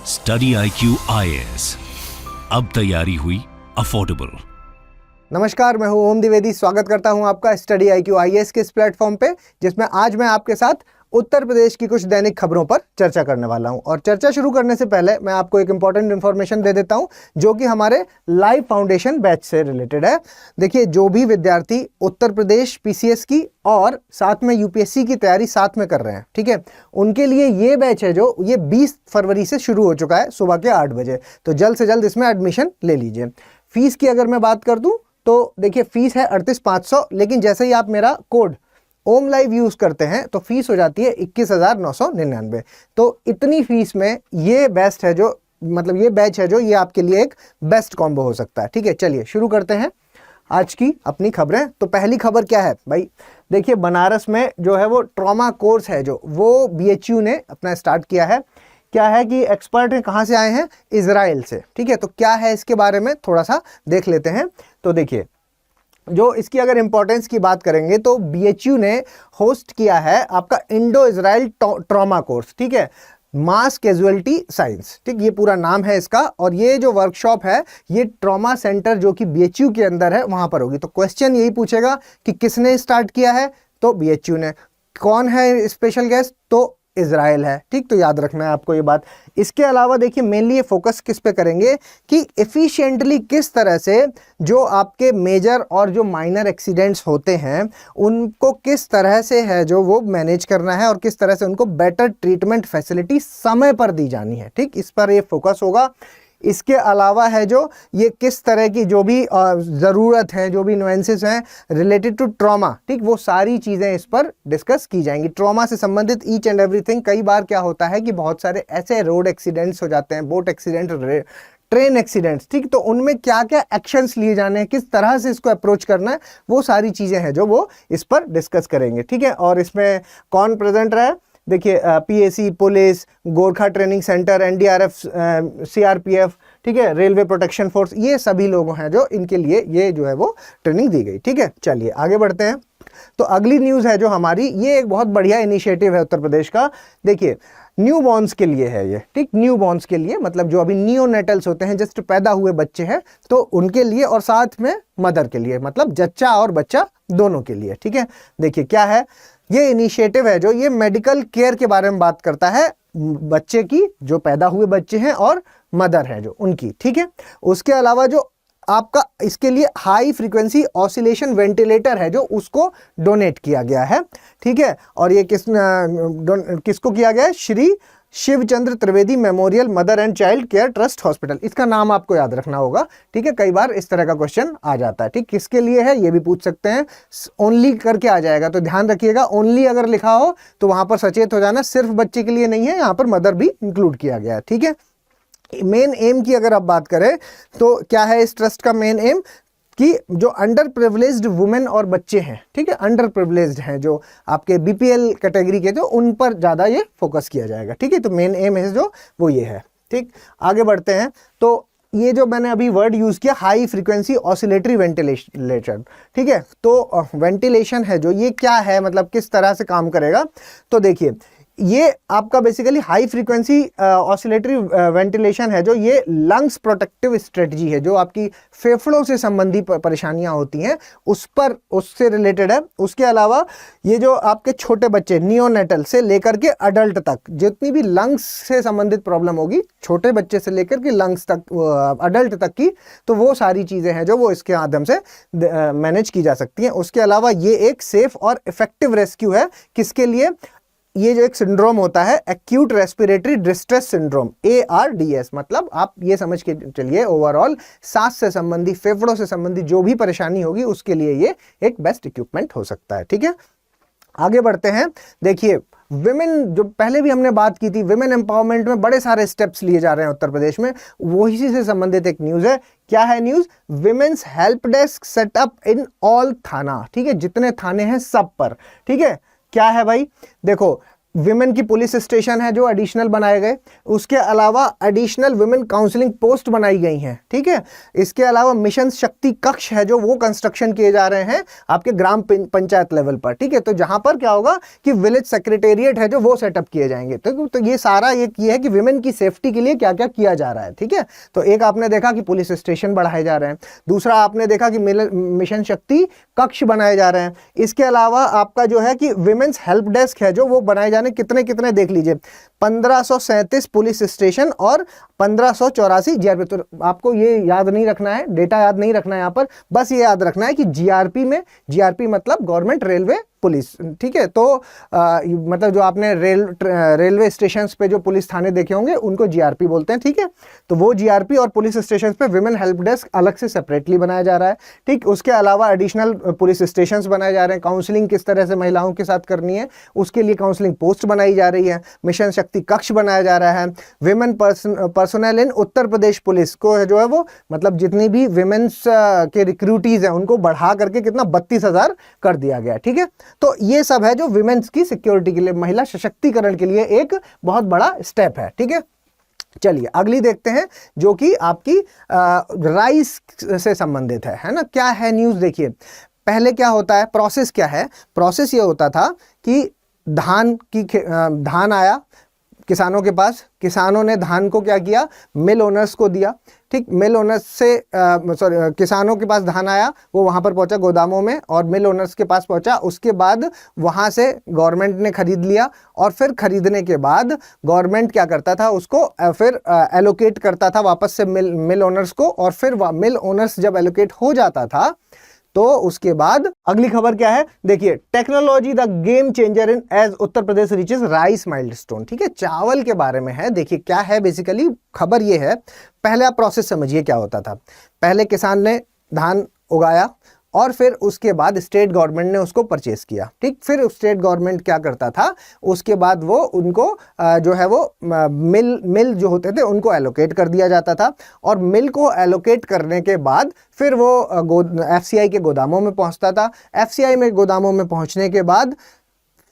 Study IQ IAS, अब तैयारी हुई अफोर्डेबल। नमस्कार, मैं हूं ओम द्विवेदी। स्वागत करता हूं आपका स्टडी IQ IAS के इस प्लेटफॉर्म पे, जिसमें आज मैं आपके साथ उत्तर प्रदेश की कुछ दैनिक खबरों पर चर्चा करने वाला हूं। और चर्चा शुरू करने से पहले मैं आपको एक इंपॉर्टेंट इन्फॉर्मेशन दे देता हूं, जो कि हमारे लाइव फाउंडेशन बैच से रिलेटेड है। देखिए, जो भी विद्यार्थी उत्तर प्रदेश PCS की और साथ में UPSC की तैयारी साथ में कर रहे हैं, ठीक है, उनके लिए ये बैच है जो ये 20 फरवरी से शुरू हो चुका है सुबह के 8 बजे। तो जल्द से जल्द इसमें एडमिशन ले लीजिए। फीस की अगर मैं बात कर दूं तो देखिए, फीस है 38,500, लेकिन जैसे ही आप मेरा कोड ओम लाइव यूज करते हैं तो फीस हो जाती है 21,999। तो इतनी फीस में ये बेस्ट है, जो मतलब ये बैच है जो ये आपके लिए एक बेस्ट कॉम्बो हो सकता है। ठीक है, चलिए शुरू करते हैं आज की अपनी खबरें। तो पहली खबर क्या है भाई, देखिए, बनारस में जो है वो ट्रॉमा कोर्स है जो वो BHU ने अपना स्टार्ट किया है। क्या है कि एक्सपर्ट कहाँ से आए हैं? इजराइल से। ठीक है, तो क्या है इसके बारे में थोड़ा सा देख लेते हैं। तो देखिए, जो इसकी अगर इंपॉर्टेंस की बात करेंगे तो BHU ने होस्ट किया है आपका इंडो इजराइल ट्रॉमा कोर्स। ठीक है, मास कैजुअलिटी साइंस, ठीक, ये पूरा नाम है इसका। और ये जो वर्कशॉप है ये ट्रॉमा सेंटर जो कि BHU के अंदर है वहां पर होगी। तो क्वेश्चन यही पूछेगा कि किसने स्टार्ट किया है, तो BHU ने। कौन है स्पेशल गेस्ट, तो इजराइल है। ठीक, तो याद रखना है आपको ये बात। इसके अलावा देखिए, मेनली ये फोकस किस पे करेंगे कि एफिशिएंटली किस तरह से जो आपके मेजर और जो माइनर एक्सीडेंट्स होते हैं उनको किस तरह से है जो वो मैनेज करना है और किस तरह से उनको बेटर ट्रीटमेंट फैसिलिटी समय पर दी जानी है। ठीक, इस पर ये फोकस होगा। इसके अलावा है जो ये किस तरह की जो भी ज़रूरत है, जो भी नुएंसेस हैं रिलेटेड टू ट्रॉमा, ठीक, वो सारी चीज़ें इस पर डिस्कस की जाएंगी। ट्रॉमा से संबंधित ईच एंड एवरीथिंग। कई बार क्या होता है कि बहुत सारे ऐसे रोड एक्सीडेंट्स हो जाते हैं, बोट एक्सीडेंट, ट्रेन एक्सीडेंट्स, ठीक, तो उनमें क्या क्या एक्शंस लिए जाने हैं, किस तरह से इसको अप्रोच करना है, वो सारी चीज़ें हैं जो वो इस पर डिस्कस करेंगे। ठीक है, और इसमें कौन प्रेजेंट रहे? देखिए, PAC, police, Gorkha training centre, NDRF, CRPF, ठीक है, रेलवे प्रोटेक्शन फोर्स, ये सभी लोग हैं जो इनके लिए ये जो है वो ट्रेनिंग दी गई। ठीक है, चलिए आगे बढ़ते हैं। तो अगली न्यूज़ है जो हमारी, ये एक बहुत बढ़िया इनिशिएटिव है उत्तर प्रदेश का। देखिए, न्यू बॉर्न्स के लिए है ये। ठीक, न्यू बॉर्न्स के लिए मतलब जो अभी नियोनेटल्स होते हैं, जस्ट पैदा हुए बच्चे हैं, तो उनके लिए, और साथ में मदर के लिए, मतलब जच्चा और बच्चा दोनों के लिए। ठीक है, देखिए क्या है, ये इनिशिएटिव है जो ये मेडिकल केयर के बारे में बात करता है, बच्चे की, जो पैदा हुए बच्चे हैं और मदर है जो उनकी। ठीक है, उसके अलावा जो आपका इसके लिए हाई फ्रीक्वेंसी ऑसिलेशन वेंटिलेटर है जो उसको डोनेट किया गया है। ठीक है, और ये किसको किया गया है? Shri Shivchandra Trivedi memorial mother and child care trust hospital. इसका नाम आपको याद रखना होगा। ठीक है, कई बार इस तरह का क्वेश्चन आ जाता है। ठीक, किसके लिए है ये भी पूछ सकते हैं। ओनली करके आ जाएगा, तो ध्यान रखिएगा, ओनली अगर लिखा हो तो वहां पर सचेत हो जाना, सिर्फ बच्चे के लिए नहीं है, यहाँ पर मदर भी इंक्लूड किया गया है। ठीक है, मेन एम की अगर आप बात करें तो क्या है इस ट्रस्ट का मेन एम, कि जो अंडर प्रिविलेज्ड वुमेन और बच्चे हैं, ठीक है, अंडर प्रिविलेज्ड हैं जो आपके BPL कैटेगरी के, जो उन पर ज़्यादा ये फोकस किया जाएगा। ठीक है, तो मेन एम है जो वो ये है। ठीक, आगे बढ़ते हैं। तो ये जो मैंने अभी वर्ड यूज़ किया, हाई फ्रीक्वेंसी ऑसिलेटरी वेंटिलेशन, ठीक है, तो वेंटिलेशन है जो ये क्या है, मतलब किस तरह से काम करेगा। तो देखिए, ये आपका basically high frequency oscillatory ventilation है जो ये लंग्स प्रोटेक्टिव स्ट्रेटजी है, जो आपकी फेफड़ों से संबंधी परेशानियां होती हैं उस पर, उससे रिलेटेड है। उसके अलावा ये जो आपके छोटे बच्चे नियोनेटल से लेकर के अडल्ट तक, जितनी भी लंग्स से संबंधित प्रॉब्लम होगी, छोटे बच्चे से लेकर के लंग्स तक, अडल्ट तक की, तो वो सारी चीज़ें हैं जो वो इसके माध्यम से मैनेज की जा सकती हैं। उसके अलावा ये एक सेफ और इफेक्टिव रेस्क्यू है। किसके लिए? ये जो एक सिंड्रोम होता है, acute respiratory distress syndrome, ARDS, मतलब आप ये समझ के चलिए, ओवरऑल सांस से संबंधी, फेफड़ों से संबंधी जो भी परेशानी होगी उसके लिए ये एक बेस्ट इक्विपमेंट हो सकता है। ठीक है, आगे बढ़ते हैं। देखिए, विमेन, जो पहले भी हमने बात की थी, विमेन एम्पावरमेंट में बड़े सारे स्टेप्स लिए जा रहे हैं उत्तर प्रदेश में, वही से संबंधित एक न्यूज़ है। क्या है news? Women's help desk setup in all थाना। ठीक है, जितने थाने हैं सब पर। ठीक है, क्या है भाई? देखो, विमेन की पुलिस स्टेशन है जो एडिशनल बनाए गए, उसके अलावा एडिशनल विमेन काउंसलिंग पोस्ट बनाई गई हैं, ठीक है। इसके अलावा मिशन शक्ति कक्ष है जो वो कंस्ट्रक्शन किए जा रहे हैं आपके ग्राम पंचायत लेवल पर, ठीक है। तो जहां पर क्या होगा कि विलेज सेक्रेटेरिएट है जो वो सेटअप किए जाएंगे। तो ये सारा एक ये है कि विमेन की सेफ्टी के लिए क्या क्या किया जा रहा है, ठीक है। तो एक आपने देखा कि पुलिस स्टेशन बढ़ाए जा रहे हैं, दूसरा आपने देखा कि मिशन शक्ति कक्ष बनाए जा रहे हैं। इसके अलावा आपका जो है कि विमेन्स हेल्प डेस्क है जो वो बनाए जाने, कितने कितने देख लीजिए, 1537 पुलिस स्टेशन और 1584 जीआरपी। तो आपको ये याद नहीं रखना है, डेटा याद नहीं रखना है यहाँ पर, बस ये याद रखना है कि जीआरपी में, जीआरपी मतलब गवर्नमेंट रेलवे पुलिस, ठीक है। तो मतलब जो आपने रेलवे स्टेशन पे जो पुलिस थाने देखे होंगे उनको जीआरपी बोलते हैं, ठीक है। तो वो जीआरपी और पुलिस स्टेशन पे विमेन हेल्प डेस्क अलग से सेपरेटली बनाया जा रहा है, ठीक। उसके अलावा एडिशनल पुलिस स्टेशंस बनाए जा रहे हैं, काउंसलिंग किस तरह से महिलाओं के साथ करनी है उसके लिए काउंसलिंग पोस्ट बनाई जा रही है, मिशन शक्ति कक्ष बनाया जा रहा है। Women personal in Uttar Pradesh police को जो है वो मतलब जितनी भी विमेन्स के रिक्रूटीज हैं उनको बढ़ा करके कितना 32,000 कर दिया गया, ठीक है। तो ये सब है जो विमेन्स की सिक्योरिटी के लिए, महिला सशक्तिकरण के लिए एक बहुत बड़ा स्टेप है, ठीक है। चलिए अगली देखते हैं जो कि आपकी राइस से संबंधित है ना। क्या है न्यूज़, देखिए पहले क्या होता है, प्रोसेस क्या है। प्रोसेस ये होता था कि धान आया किसानों के पास, किसानों ने धान को क्या किया, मिल ओनर्स को दिया, ठीक। मिल ओनर्स से किसानों के पास धान आया, वो वहाँ पर पहुँचा गोदामों में और मिल ओनर्स के पास पहुँचा। उसके बाद वहाँ से गवर्नमेंट ने खरीद लिया और फिर खरीदने के बाद गवर्नमेंट क्या करता था, उसको फिर एलोकेट करता था वापस से मिल ओनर्स को। और फिर मिल ओनर्स जब एलोकेट हो जाता था तो उसके बाद अगली खबर क्या है, देखिए technology the game changer in as Uttar Pradesh reaches rice milestone, ठीक है। चावल के बारे में है, देखिए क्या है बेसिकली खबर ये है। पहले आप प्रोसेस समझिए क्या होता था। पहले किसान ने धान उगाया और फिर उसके बाद स्टेट गवर्नमेंट ने उसको परचेस किया, ठीक। फिर स्टेट गवर्नमेंट क्या करता था, उसके बाद वो उनको जो है वो मिल जो होते थे उनको एलोकेट कर दिया जाता था। और मिल को एलोकेट करने के बाद फिर वो एफसीआई के गोदामों में पहुंचता था। एफसीआई में गोदामों में पहुंचने के बाद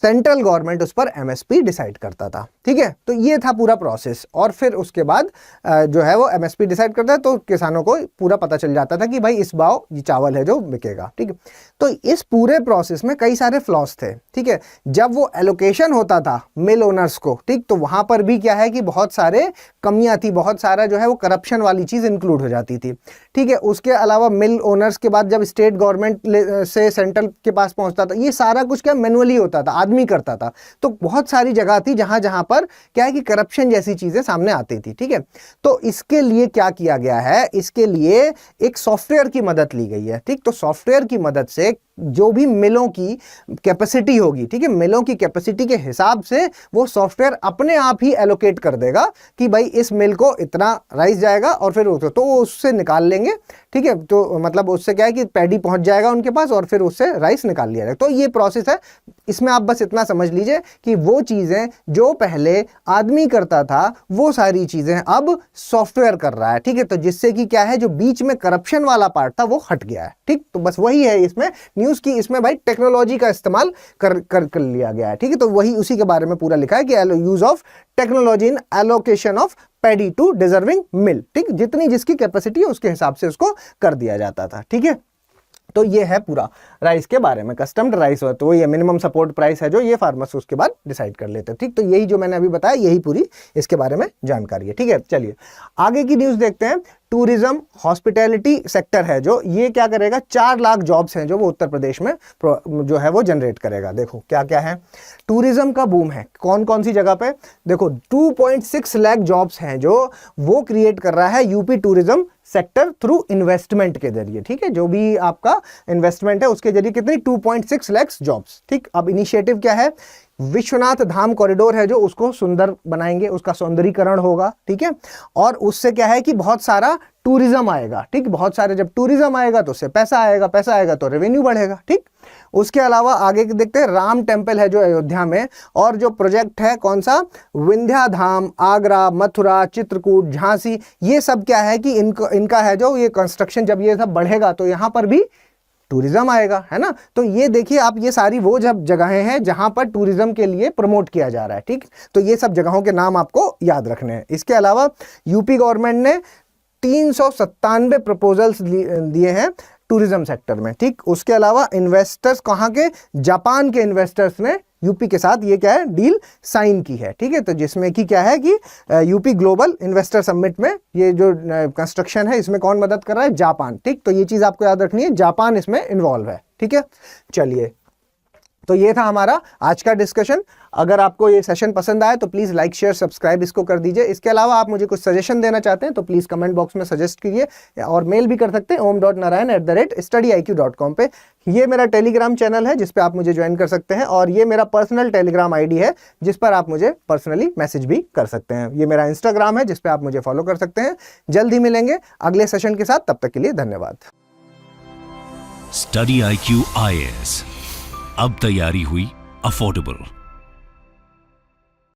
सेंट्रल गवर्नमेंट उस पर एमएसपी डिसाइड करता था, ठीक है। तो ये था पूरा प्रोसेस। और फिर उसके बाद जो है वो एमएसपी डिसाइड करता है तो किसानों को पूरा पता चल जाता था कि भाई इस भाव ये चावल है जो बिकेगा, ठीक है। तो इस पूरे प्रोसेस में कई सारे फ्लॉस थे, ठीक है। जब वो एलोकेशन होता था मिल ओनर्स को, ठीक, तो वहां पर भी क्या है कि बहुत सारे कमियां थी, बहुत सारा जो है वो करप्शन वाली चीज इंक्लूड हो जाती थी, ठीक है। उसके अलावा मिल ओनर्स के बाद जब स्टेट गवर्नमेंट से सेंट्रल के पास पहुंचता था, ये सारा कुछ क्या मैनुअली होता था, आदमी करता था। तो बहुत सारी जगह थी जहां जहां पर क्या है कि करप्शन जैसी चीजें सामने आती थी, ठीक है। तो इसके लिए क्या किया गया है, इसके लिए एक सॉफ्टवेयर की मदद ली गई है, ठीक। तो सॉफ्टवेयर की मदद से जो भी मिलों की कैपेसिटी होगी, ठीक है, मिलों की कैपेसिटी के हिसाब से वो सॉफ्टवेयर अपने आप ही एलोकेट कर देगा कि भाई इस मिल को इतना राइस जाएगा और फिर तो वो उससे निकाल लेंगे, ठीक है। तो मतलब उससे क्या है कि पैडी पहुंच जाएगा उनके पास और फिर उससे राइस निकाल लिया जाएगा। तो ये प्रोसेस है। इसमें आप बस इतना समझ लीजिए कि वो चीजें जो पहले आदमी करता था वो सारी चीजें अब सॉफ्टवेयर कर रहा है, ठीक है। तो जिससे कि क्या है, जो बीच में करप्शन वाला पार्ट था वो हट गया है, ठीक। तो बस वही है इसमें न्यूज़ की, इसमें भाई टेक्नोलॉजी का इस्तेमाल कर लिया गया है, ठीक है। तो वही उसी के बारे में पूरा लिखा है कि use of technology in allocation of paddy to deserving mill, ठीक। जितनी जिसकी कैपेसिटी है उसके हिसाब से उसको कर दिया जाता था, ठीक है। तो ये है पूरा राइस के बारे में। कस्टम्ड राइस हो तो ये मिनिमम सपोर्ट प्राइस है जो ये फार्मर्स उसके बाद डिसाइड कर लेते हैं, ठीक। तो यही जो मैंने अभी बताया यही पूरी इसके बारे में जानकारी है, ठीक है। चलिए आगे की न्यूज़ देखते हैं। टूरिज्म हॉस्पिटैलिटी सेक्टर है जो, ये क्या करेगा, 4 लाख जॉब्स हैं जो वो उत्तर प्रदेश में जो है वो जनरेट करेगा। देखो क्या क्या है, टूरिज्म का बूम है कौन कौन सी जगह पे, देखो 2.6 लाख जॉब्स हैं जो वो क्रिएट कर रहा है UP tourism sector through investment के जरिए, ठीक है। जो भी आपका इन्वेस्टमेंट है उसके जरिए कितनी 2.6 लाख जॉब्स, ठीक। अब इनिशिएटिव क्या है, विश्वनाथ धाम कॉरिडोर है जो उसको सुंदर बनाएंगे, उसका सौंदर्यीकरण होगा, ठीक है। और उससे क्या है कि बहुत सारा टूरिज्म आएगा, ठीक। बहुत सारे जब टूरिज्म आएगा तो उससे पैसा आएगा, पैसा आएगा तो रेवेन्यू बढ़ेगा, ठीक। उसके अलावा आगे देखते हैं, राम टेम्पल है जो अयोध्या में, और जो प्रोजेक्ट है कौन सा, विंध्या धाम, आगरा, मथुरा, चित्रकूट, झांसी, ये सब क्या है कि इनका है जो ये कंस्ट्रक्शन जब ये सब बढ़ेगा तो यहाँ पर भी टूरिज्म आएगा, है ना। तो ये देखिए आप, ये सारी वो जब जगहें हैं जहां पर टूरिज्म के लिए प्रमोट किया जा रहा है, ठीक। तो ये सब जगहों के नाम आपको याद रखने हैं। इसके अलावा यूपी गवर्नमेंट ने 397 प्रपोजल्स दिए हैं टूरिज्म सेक्टर में, ठीक। उसके अलावा इन्वेस्टर्स कहाँ के, जापान के इन्वेस्टर्स ने यूपी के साथ ये क्या है, डील साइन की है, ठीक है। तो जिसमें कि क्या है कि यूपी ग्लोबल इन्वेस्टर समिट में ये जो कंस्ट्रक्शन है इसमें कौन मदद कर रहा है, जापान, ठीक। तो ये चीज आपको याद रखनी है, जापान इसमें इन्वॉल्व है, ठीक है। चलिए, तो ये था हमारा आज का डिस्कशन। अगर आपको ये सेशन पसंद आए तो प्लीज़ लाइक शेयर सब्सक्राइब इसको कर दीजिए। इसके अलावा आप मुझे कुछ सजेशन देना चाहते हैं तो प्लीज़ कमेंट बॉक्स में सजेस्ट कीजिए और मेल भी कर सकते हैं om.narayan@studyiq.com पे। ये मेरा टेलीग्राम चैनल है जिस पे आप मुझे ज्वाइन कर सकते हैं और ये मेरा पर्सनल टेलीग्राम आईडी है जिस पर आप मुझे पर्सनली मैसेज भी कर सकते हैं। ये मेरा इंस्टाग्राम है जिस पे आप मुझे फॉलो कर सकते हैं। जल्द ही मिलेंगे अगले सेशन के साथ, तब तक के लिए धन्यवाद। स्टडी IQ IAS, अब तैयारी हुई अफोर्डेबल।